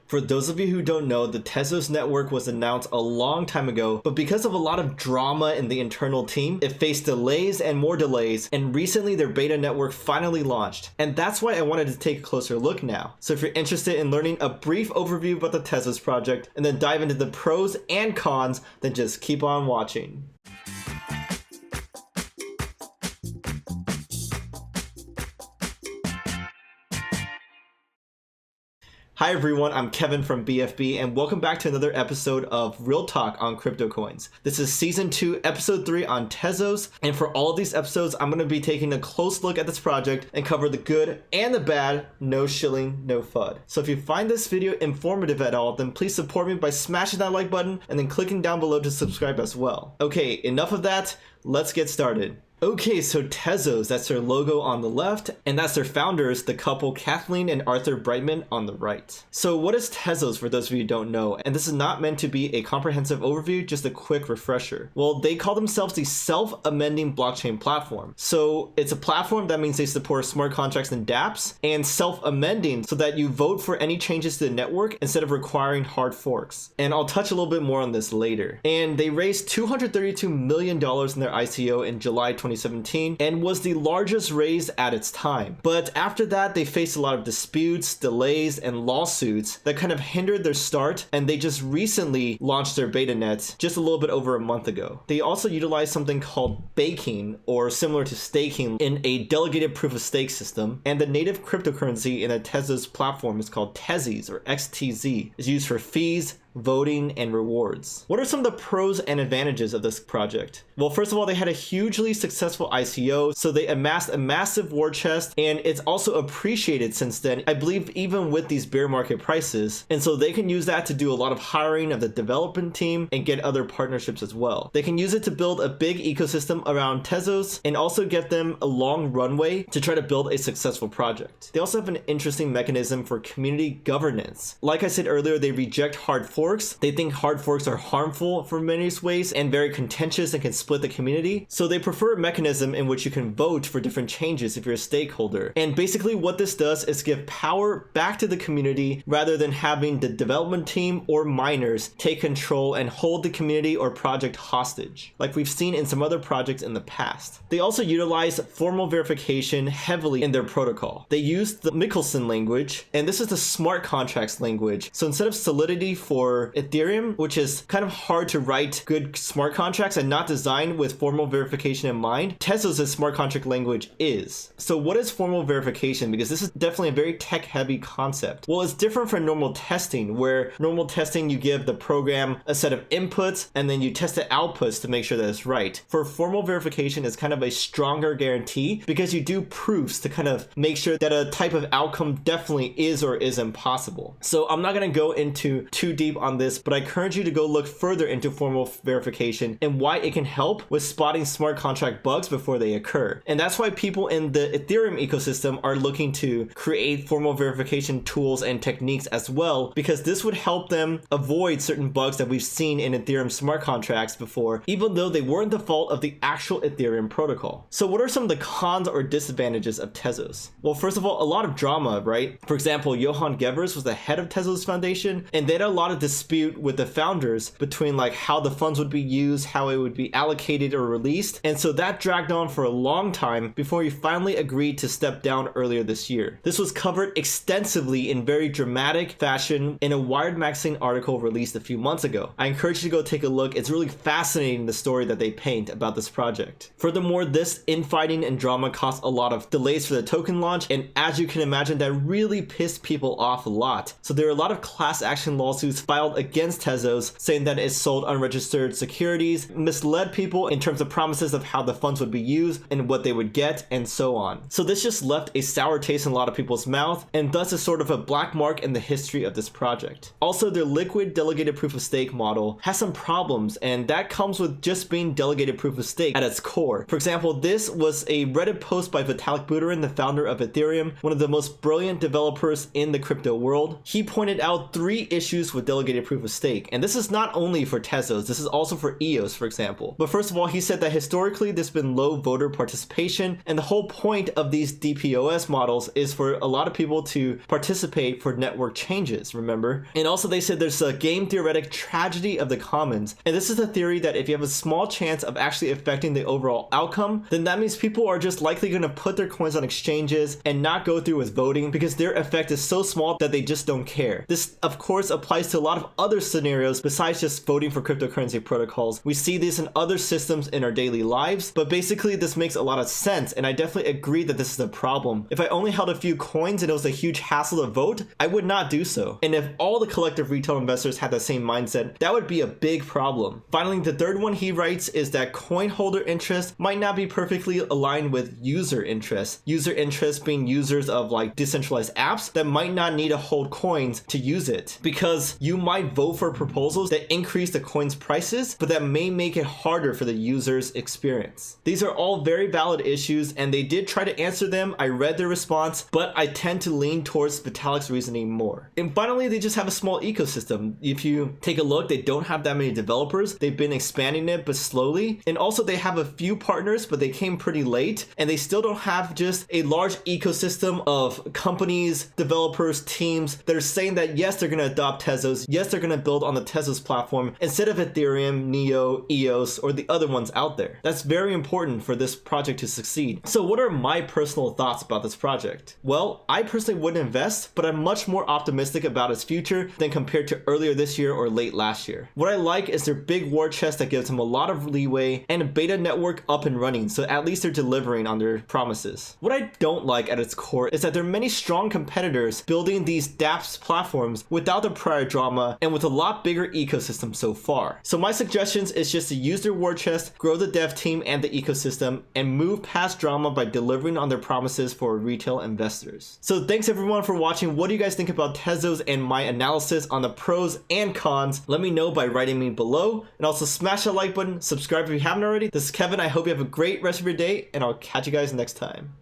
For those of you who don't know, the Tezos network was announced a long time ago, but because of a lot of drama in the internal team, it faced delays and more delays, and recently their beta network finally launched. And that's why I wanted to take a closer look now. So if you're interested in learning a brief overview about the Tezos project and then dive into the pros and cons, then just keep on watching. Hi everyone, I'm Kevin from BFB and welcome back to another episode of Real Talk on Crypto Coins. This is Season 2, Episode 3 on Tezos, and for all of these episodes, I'm going to be taking a close look at this project and cover the good and the bad, no shilling, no FUD. So if you find this video informative at all, then please support me by smashing that like button and then clicking down below to subscribe as well. Okay, enough of that, let's get started. Okay, so Tezos, that's their logo on the left, and that's their founders, the couple Kathleen and Arthur Brightman on the right. So what is Tezos for those of you who don't know? And this is not meant to be a comprehensive overview, just a quick refresher. Well, they call themselves the self-amending blockchain platform. So it's a platform that means they support smart contracts and dApps, and self-amending so that you vote for any changes to the network instead of requiring hard forks. And I'll touch a little bit more on this later. And they raised $232 million in their ICO in July 2017 and was the largest raise at its time. But after that, they faced a lot of disputes, delays, and lawsuits that kind of hindered their start, and they just recently launched their beta net just a little bit over a month ago. They also utilized something called baking, or similar to staking, in a delegated proof of stake system, and the native cryptocurrency in a Tezos platform is called Tezos or XTZ. It's used for fees, voting, and rewards. What are some of the pros and advantages of this project? Well, first of all, they had a hugely successful ICO, so they amassed a massive war chest, and it's also appreciated since then, I believe, even with these bear market prices, and so they can use that to do a lot of hiring of the development team and get other partnerships as well. They can use it to build a big ecosystem around Tezos and also get them a long runway to try to build a successful project. They also have an interesting mechanism for community governance. Like I said earlier, they reject hard forks. They think hard forks are harmful for many ways and very contentious and can split the community. So they prefer a mechanism in which you can vote for different changes if you're a stakeholder. And basically what this does is give power back to the community rather than having the development team or miners take control and hold the community or project hostage, like we've seen in some other projects in the past. They also utilize formal verification heavily in their protocol. They use the Michelson language, and this is the smart contracts language. So instead of Solidity for Ethereum, which is kind of hard to write good smart contracts and not designed with formal verification in mind, Tezos' smart contract language is. So what is formal verification? Because this is definitely a very tech-heavy concept. Well, it's different from normal testing, where normal testing you give the program a set of inputs and then you test the outputs to make sure that it's right. For formal verification, it's kind of a stronger guarantee because you do proofs to kind of make sure that a type of outcome definitely is or isn't possible. So I'm not going to go into too deep on this, but I encourage you to go look further into formal verification and why it can help with spotting smart contract bugs before they occur. And that's why people in the Ethereum ecosystem are looking to create formal verification tools and techniques as well, because this would help them avoid certain bugs that we've seen in Ethereum smart contracts before, even though they weren't the fault of the actual Ethereum protocol. So what are some of the cons or disadvantages of Tezos? Well, first of all, a lot of drama, right? For example, Johan Gevers was the head of Tezos Foundation, and they had a lot of dispute with the founders between like how the funds would be used, how it would be allocated or released, and so that dragged on for a long time before he finally agreed to step down earlier this year. This was covered extensively in very dramatic fashion in a Wired magazine article released a few months ago. I encourage you to go take a look. It's really fascinating, the story that they paint about this project. Furthermore, this infighting and drama caused a lot of delays for the token launch, and as you can imagine, that really pissed people off a lot. So there are a lot of class action lawsuits filed against Tezos, saying that it sold unregistered securities, misled people in terms of promises of how the funds would be used and what they would get, and so on. So this just left a sour taste in a lot of people's mouth, and thus is sort of a black mark in the history of this project. Also, their liquid delegated proof of stake model has some problems, and that comes with just being delegated proof of stake at its core. For example, this was a Reddit post by Vitalik Buterin, the founder of Ethereum, one of the most brilliant developers in the crypto world. He pointed out 3 issues with delegated delegated proof of stake. And this is not only for Tezos, this is also for EOS, for example. But first of all, he said that historically there's been low voter participation, and the whole point of these DPoS models is for a lot of people to participate for network changes, remember? And also they said there's a game theoretic tragedy of the commons, and this is the theory that if you have a small chance of actually affecting the overall outcome, then that means people are just likely going to put their coins on exchanges and not go through with voting because their effect is so small that they just don't care. This of course applies to a lot of other scenarios besides just voting for cryptocurrency protocols. We see this in other systems in our daily lives, but basically this makes a lot of sense, and I definitely agree that this is a problem. If I only held a few coins and it was a huge hassle to vote, I would not do so. And if all the collective retail investors had the same mindset, that would be a big problem. Finally, the third one he writes is that coin holder interest might not be perfectly aligned with user interest. User interest being users of like decentralized apps that might not need to hold coins to use it, because you might vote for proposals that increase the coin's prices, but that may make it harder for the user's experience. These are all very valid issues, and they did try to answer them. I read their response, but I tend to lean towards Vitalik's reasoning more. And finally, they just have a small ecosystem. If you take a look, they don't have that many developers. They've been expanding it, but slowly. And also they have a few partners, but they came pretty late, and they still don't have just a large ecosystem of companies, developers, teams that are saying that yes, they're going to adopt Tezos, yes, they're going to build on the Tezos platform instead of Ethereum, Neo, EOS, or the other ones out there. That's very important for this project to succeed. So what are my personal thoughts about this project? Well, I personally wouldn't invest, but I'm much more optimistic about its future than compared to earlier this year or late last year. What I like is their big war chest that gives them a lot of leeway and a beta network up and running, so at least they're delivering on their promises. What I don't like at its core is that there are many strong competitors building these dApps platforms without the prior drama and with a lot bigger ecosystem so far. So my suggestions is just to use their war chest, grow the dev team and the ecosystem, and move past drama by delivering on their promises for retail investors. So thanks everyone for watching. What do you guys think about Tezos and my analysis on the pros and cons? Let me know by writing me below, and also smash that like button, subscribe if you haven't already. This is Kevin. I hope you have a great rest of your day, and I'll catch you guys next time.